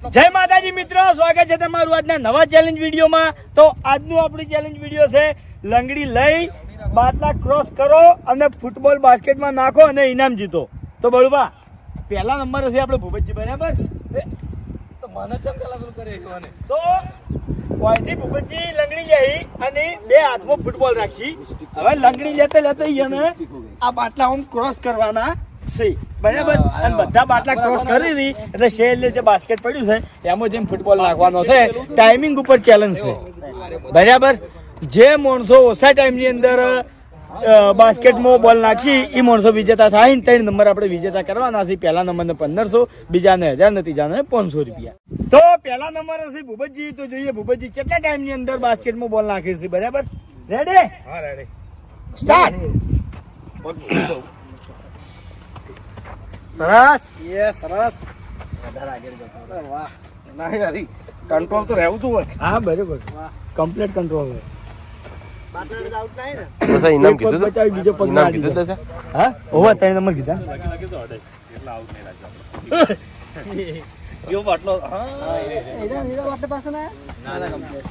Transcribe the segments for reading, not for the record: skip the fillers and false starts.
જય માતાજી મિત્રો, સ્વાગત છે તમારું આજના નવા ચેલેન્જ વિડીયોમાં। તો આજનું આપણી ચેલેન્જ વિડીયો છે લંગડી લઈ બાટલા ક્રોસ કરો અને ફૂટબોલ બાસ્કેટમાં નાખો અને ઇનામ જીતો। તો બળવા પહેલા નંબર હશે આપણે ભૂપતજી, બરાબર? તો મને કેમ પેલા પેલું કરે મને તો વાયથી ભૂપતજી લંગડી જઈ અને બે હાથમાં ફૂટબોલ રાખશી। હવે લંગડી લેતે લેતે એને આ બાટલા આમ ક્રોસ કરવાના છે, બરાબર? અને બધા બાટલા ક્રોસ કરી દી એટલે શેર જે બાસ્કેટ પડ્યું છે એમાં જેમ ફૂટબોલ નાખવાનો છે। ટાઈમિંગ ઉપર ચેલેન્જ છે, બરાબર? જે માણસો ઓછા ટાઈમની અંદર બાસ્કેટમાં બોલ નાખી એ માણસો વિજેતા થાય ને 3 નંબર આપણે વિજેતા કરવાના છે। પહેલા નંબરને 1500, બીજાને 1000 ને ત્રીજાને 500 રૂપિયા। તો પહેલા નંબર હશે ભૂપતજી। તો જોઈએ ભૂપતજી કેટલા ટાઈમની અંદર બાસ્કેટમાં બોલ નાખે છે, બરાબર? રેડી? હા, રેડી। સ્ટાર્ટ। સરસ, યસ, સરસ। વધારે આગળ જતો, વાહ। ના યાર, કંટ્રોલ તો રહેવું જોઈએ। હા, બરાબર, વાહ, કમ્પ્લીટ કંટ્રોલ છે। બાટલાને આઉટ થાય ને બસ ઇનામ કીધું તો બચાવી બીજો પગ ઇનામ કીધું તો હા ઓવા 3 નંબર કીધા લાગે તો અડે એટલા આઉટ નહીં લાગ્યો યો બાટલો હા એડા બાટલા પાસે ના કમ્પ્લીટ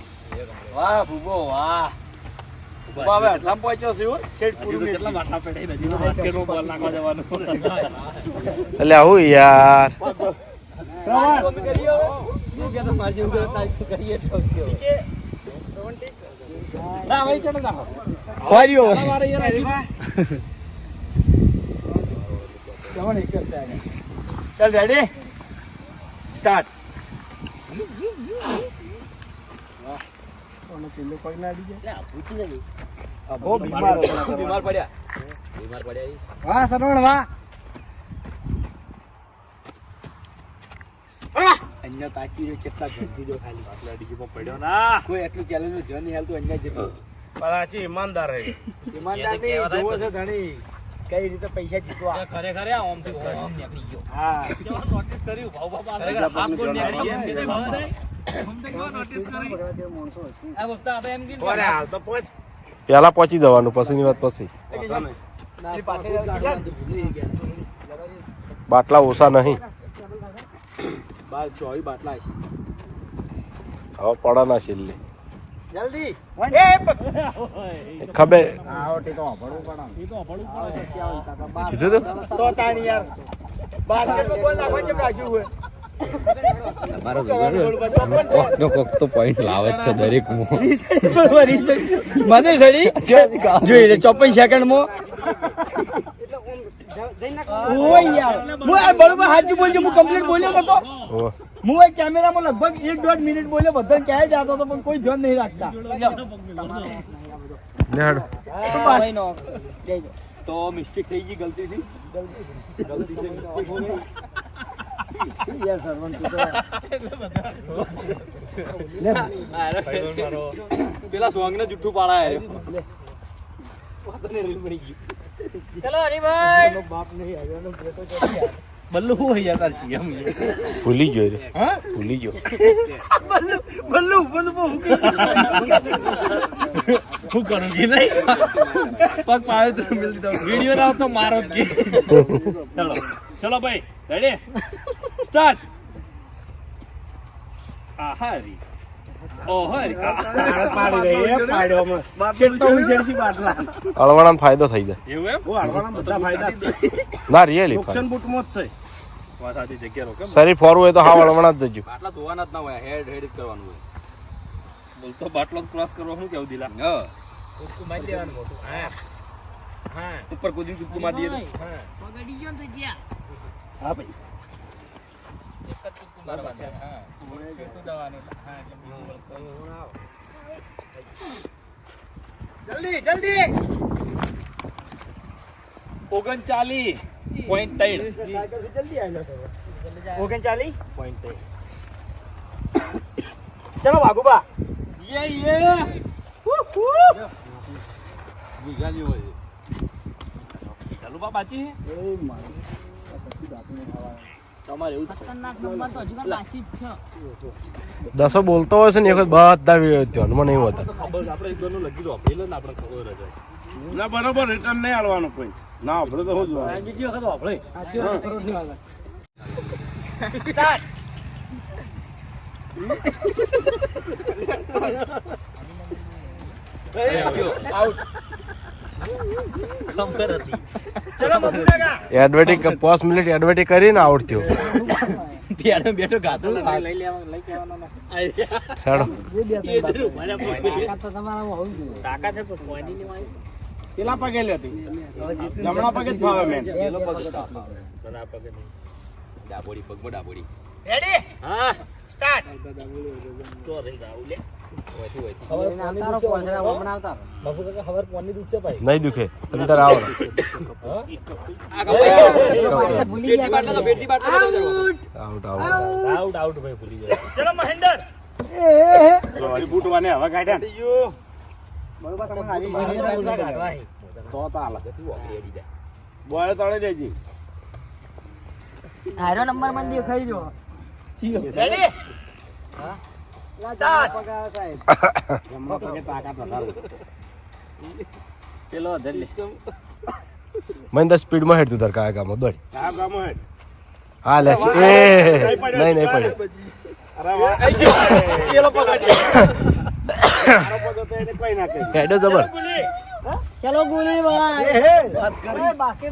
વાહ ભૂબો વાહ બાબા આટલામ પહોંચ્યો છે હો છેડ પૂરું કેટલા બાટલા પેડાઈ નદી બાસ્કેટનો બોલ નાખવા જવાનું એટલે આવું યાર કોપી કરીએ હવે હું કે તો મારજી હું કરીએ તો કે ના ભાઈ ચડો ના હોરિયો મારે યાર જવાનું એક જ થાય। ચાલ રેડી સ્ટાર્ટ। વાહ કોનો પેલો પગ ના આડી જાય લે પૂછી નહીં અબો બીમાર પડ્યા વાહ સરવણ વાહ અન્ય તાચી ચેટલા ઘરથી જો ખાલી બાટલા અડી ગયો પડ્યો ના કોઈ એટલું ચેલેન્જ નો જન હાલ તો અન્ય જેટલું પરાચી ઈમાનદાર રહે ઈમાનદાર ની જોવો છે ધણી કઈ રીતે પૈસા જીતવા ખરેખર ઓમ થી ઓમ નીકળી ગયો હા કેવા નોટિસ કર્યું ભાવ બાપા આપ કોણ નીકળી એમ કે ભાવ થાય ઓમ તો કેવા નોટિસ કરી આ વખતે આપણે એમ કે ઓરે હાલ તો પહોંચ પહેલા પહોંચી જવાનું પછીની વાત પછી બાટલા ઓછા નહીં 12-24 બાટલા છે હવે પડાના છેલ્લે જલ્દી ખબર આવો ટીકો ભણવું પડે તો તાણી યાર બાસ્કેટમાં બોલ નાખવા કેમ રાખ્યું હોય મારો કોક તો પોઈન્ટ લાવે છે દરેક મને સડી જોઈ લે 54 સેકન્ડમાં ઓય યાર હું આ બરોબર હાજી બોલજો હું કમ્પ્લીટ બોલ્યો તો હું એક કેમેરામાં લગભગ 1.5 મિનિટ બોલ્યો બધાને ક્યાંય જતો હતો પણ કોઈ ધ્યાન નહીં રાખતા તો મિસ્ટેક થઈ ગઈ ગલતીથી યાર સરવન પેલા સોંગ ને જુઠ્ઠું પાડાય ચલો હરીભાઈ બાપ નહીં આવ્યો બેટો ચડી બલ્લુ હોય યાર સીએમ ભૂલી ગયો રે હા ભૂલી ગયો બલ્લુ હું કરું કે નહીં પગ પાવે તો મિલતી તો વિડિયો ના તો મારો કે ચલો ભાઈ રેડી સ્ટાર્ટ આહારી અળવાણામાં ફાયદો થઈ જાય એવું એમ અળવાણામાં બધા ફાયદા ના રિયલી ઓપ્શન બૂટમાં જ છે વાત સાચી જગ્યા રોકે શરીર ફોરવું હોય તો હા અળવાણા જ જજો બાટલા ધોવાના જ ના હોય હેડ જ કરવાનું હોય બોલતો બાટલો ક્રોસ કરવો શું કેવું દિલા હા કુકુ મારી દેવાનું મોટું હા હા ઉપર કુદી કુકુ મારી દે હા પગડી ગયો તો ગયા હા ભાઈ એક જ કુકુ મારવાનું હા કેસો જવાનું હા જલ્દી જલ્દી 39.3 જલ્દી આવ્યો 39.3 ચલો વાગુબા યે વિગાલી હોય ચાલુ બા બાચી એ મારે પછી બાપને ખાવા તમારે એવું છે નંબર તો હજુ બાચી જ છે દસો બોલતો હોય છે ને એક બધા ધ્યાનમાં નહીં હોતા ખબર આપણે એક દોનું લગી દો પેલે ને આપણે ખબર જ ના બરોબર રિટર્ન નહીં આલવાનું કોઈ ના આપણે તો હું જ બીજી વખત આપણે સ્ટાર્ટ ચલો મફુડા કા એડવર્ટી 5 મિનિટ એડવર્ટી કરીને આઉટ થયો. બેઠો ગાતો લઈ લેવાનો ચાલો તાકાત છે તો કોઈ નહીં આવી. પેલા પગે લેતી જમણા પગે જ ફાવે મેન પેલો પગ બના પગ નહીં. ડાબોડી પગમાં ડાબોડી. રેડી હા સ્ટાર્ટ તો રહી જાવ લે. નહીં દુખે અંદર આવો. આઉટ આઉટ આઉટ ભાઈ ભૂલી જાય. ચલો મહેન્દર વાળી બૂટવાને હવે કાઢ્યા તો તાલા બોય તળે દેજી હારો નંબર મને દેખાઈ જો રેડી સ્ટાર્ટ જમવા પગે તાકાત વધારે પેલો ધરી મહિન્દર સ્પીડમાં હેડ તું તાર કાયા ગામમાં દોડ. આ ગામો હેડ હા લે એ નહીં પડે. અરે વાહ પેલો પગાડી. મારો પગ તો એને કોઈ ના કહે હેડો જબર. ચલો ગુલી ભાઈ બાકી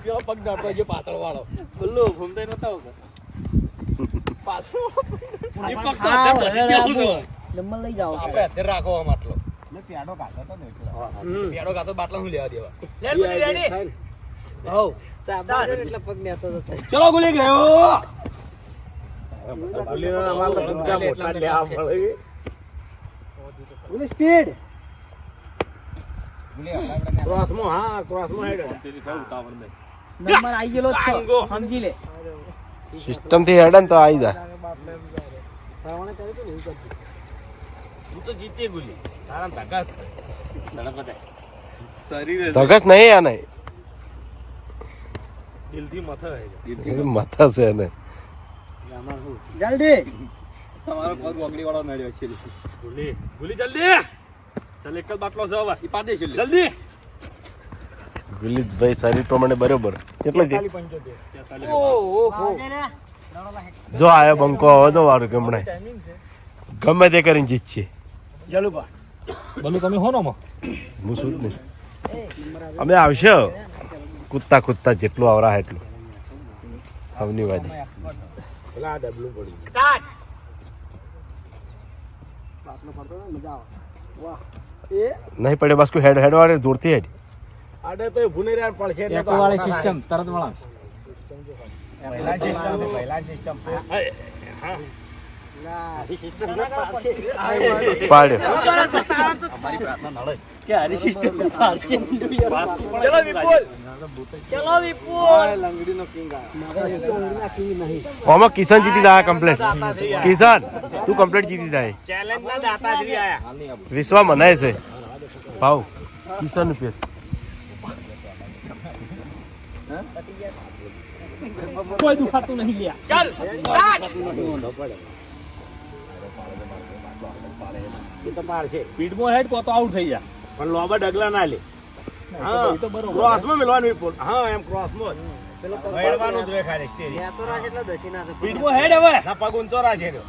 પેલો પગ નાટો જે પાતળ વાળો બોલો ઘૂમતે નતો પાછો એ પગ તો અંદર બધી ગયો છે. નંબર લઈ જાઓ આપણે અંદર રાખો આમ આટલો મે પેડો કાઢતો તો ને એટલે પેડો ગાતો બાટલા હું લેવા દેવા. લે ગુલી રેડી હો એટલે પગ નેતો હતો. ચલો ગુલી ગયો. બોલીને અમાર તો બધા મોટા લે આ મળે સ્પીડ ક્રોસમાં હા ક્રોસમાં હેડ નંબર આવી ગયેલો જ છે સમજી લે સિસ્ટમ થી હેડ ને તો આવી જા. તું તો જીતી ગુલી તારા તાકાત છે શરીર ધગસ નહીં આને દિલથી મથા હે માથા છે એને. જલ્દી તમારો પગ વગડી વાળો નડ્યો છે. ગુલી ગુલી જલ્દી ચાલ એક જ બાટલો છે હવે ઈ પાદે છે જલ્દી ગુલીતભાઈ શરીર પ્રમાણે બરોબર. કેટલો છે? 45 ઓહો જો આયો બંકો હવે તો વારું કેમણે ગમે તે કરીને જીતશે. જલુબા બોલો તમે હોનો માં હું શું જ નહીં. અમે આવશે કૂદતા કૂદતા જેટલું આવરા એટલું હવની વાદી. પેલા ડબલું પડી સ્ટાર્ટ નહીં પડે બસ કોઈ હેડ હેડ વાળે દૂરથી હેડ. આડે તો ભૂને રહ્યા પડશે એટલે એક વાળી સિસ્ટમ તરત વાળા પહેલા સિસ્ટમ પાડ્યો. અમારી પ્રાર્થના નડે કે હારી સિસ્ટમ પાડશે. ચલો વિપુલ ચલો વિપુલ આમાં કિશન જીતી જાય કમ્પ્લેટ. કિશન તું કમ્પ્લેટ જીતી જાય. ચેલેન્જ ના દાતાશ્રી આયા વિશ્વા મનાય છે ભાવ કિશન રૂપિયા. કોઈ દુખાતું નહીં લ્યા. ચાલ સ્ટાર્ટ એ તો પાડશે સ્પીડમાં હેડ તો આઉટ થઈ જા. પણ લોબા ડગલા ના લે હા એ તો બરોબર. ક્રોસમાં મિલવાનું વિપુલ હા એમ ક્રોસમાં વેડવાનું જ રે ખાલી સ્ટેરી સ્પીડમાં હેડ હવે. ના પગ ઊંચો રાખે રહ્યો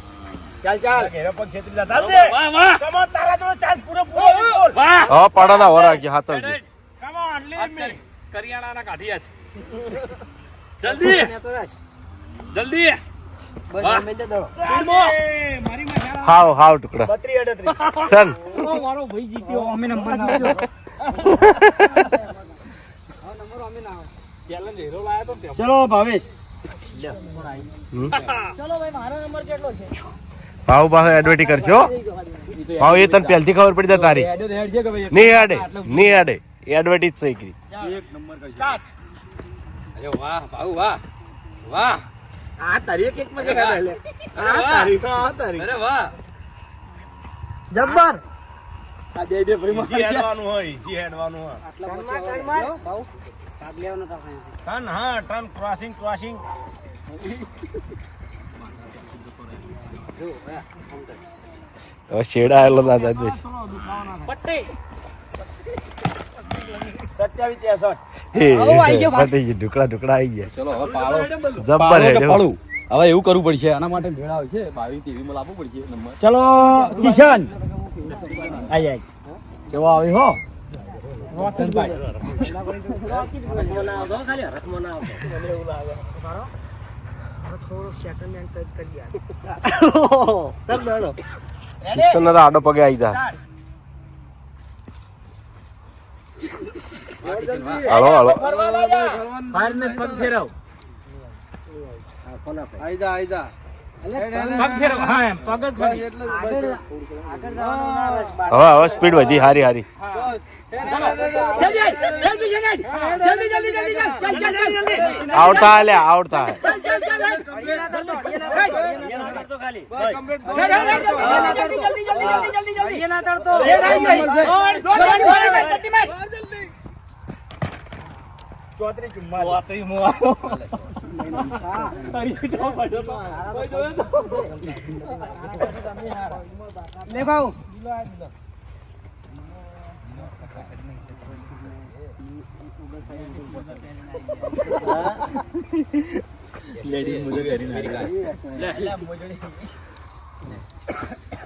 ચાલ ચાલ ઘેરો પગ છેતરી જા ચાલ દે વાહ વાહ કમ ઓન તારા જોડે ચાન્સ પૂરો પૂરો વિપુલ વાહ. હા પાડાના હો રાખી હાથ આવજે. કમ ઓન લીવ મી કરિયાણાના કાઢિયા છે. જલ્દી જલ્દી વાહ. સ્પીડમાં. મારી માં હાવ હાવ ટુકડા 32 38 ચાલ. મારો ભાઈ જીત્યો. અમે નંબર નાખજો ચેલેન્જ હીરો લાયા તો તે. ચલો ભાવેશ હમ. ચલો ભાઈ મારો નંબર કેટલો છે ભાવ પાસે એડવર્ટી કરજો. ભાવ એ તને પહેલથી ખબર પડી જાય તારી. હેડ હેડ છે કે ભાઈ નહીં આડે નહીં આડે એડવર્ટી જ સહી કરી. એક નંબર કરી. સ્ટાર્ટ અરે વાહ ભાઉ વાહ વાહ. આ તારી એક માં જગા લે આ તારી આ તારી અરે વાહ. જબ્બર આ બે બે ફરી જી હેડવાનું હોય જી હેડવાનું હોય ટર્ન હા ટર્ન ક્રોસિંગ ક્રોસિંગ હવે શેડા આવેલો ના જાય. પટ્ટી 27 63 આઈ ગયો ભાગ. પતી ગયું, ઢુકડા ઢુકડા આવી ગયા. ચલો હવે પાળો જબ્બર પાળો કે હેડ્યો. પાળું હવે એવું કરવું પડશે આના માટે ભેળ આવે છે 22 23 માં લાવવું પડશે નંબર ચલો કિશન આઈ આઈ કેવો આવે હો કિશનનો તો આડો પગે આવી જા. હાલો હાલો. હવે સ્પીડ વધી હારી હારી. આવડતા હાલ્યા આવડતા.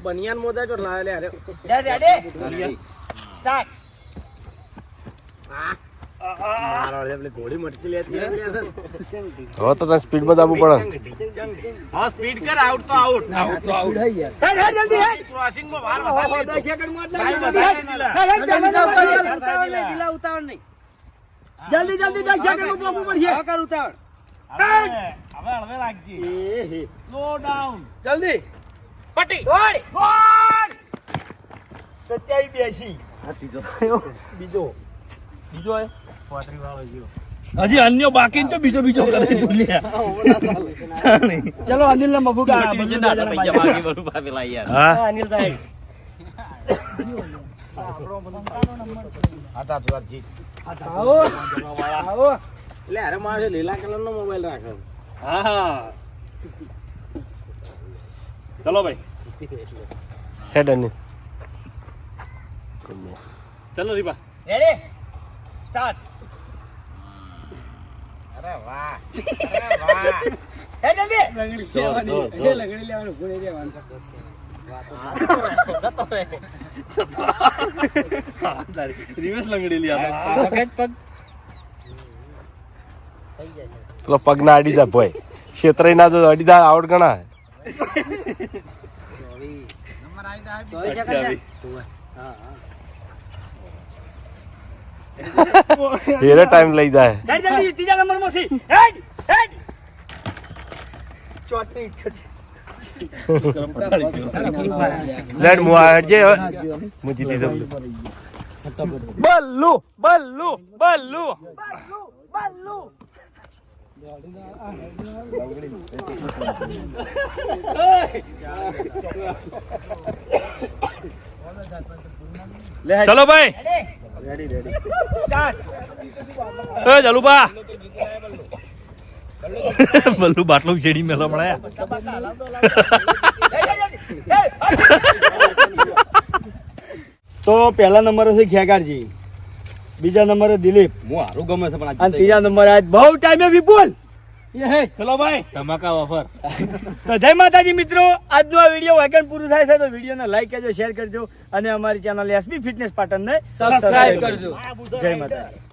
બનિયાન મોજા જો લાવે લે અરે ઘોડી મટકી લેતી હવે તો તને સ્પીડમાં દાબવું પડે. હા સ્પીડ કર આઉટ તો આઉટ ક્રોસિંગ માં વાર જલ્દી જલ્દી 10 સેકન્ડ માં પહોંચવું પડશે કર ઉતાવળ હવે હળવે રાખજે સ્લો ડાઉન જલ્દી પટી ગોળ ગોળ 27 બીજો હજી અન્ય બાકી ને તો બીજો બીજો કરે ચલો અનિલ ને મફુકા હા અનિલ સાહેબ હતા તું જીત આવો આવો લે અરે મારે લીલા કલર નો મોબાઈલ રાખે ચલો ભાઈ હેડ અનિલ. ચલો રીબા રેડી સ્ટાર્ટ અરે વાહ અરે વાહ હે જલ્દી લગડી લેવાનું ભૂલે રહેવાનું રિવર્સ લંગડી લી પેલો પગ ના અડી જા ભાઈ. ક્ષેત્રે ના તો અડી જા આવડ ગણા. એને ટાઈમ લઈ જાય. હેડ જલ્દી ત્રીજા નંબર માં થી હેડ હેડ ચોથી લેડ મુ આ હેડ જે મુ જીતી જઉં. બલ્લુ બલ્લુ બલ્લુ. ચલો ભાઈ સ્ટાર્ટ એ જલુબા. બલ્લુ બાટલો છેડી મેલા મળ્યા. તો પહેલા નંબર છે ખેગારજી, બીજા નંબરે દિલીપ હું હારું ગમે છે પણ અને ત્રીજા નંબરે આજ બહુ ટાઈમે વિપુલ. ચલો ભાઈ ધમાકા ઓફર તો જય માતાજી મિત્રો, આજનો આ વિડીયો વાયકન પૂરું થાય છે તો વિડીયોને લાઈક કરજો, શેર કરજો અને અમારી ચેનલ એસબી ફિટનેસ પાટણને સબસ્ક્રાઇબ કરજો. જય માતાજી.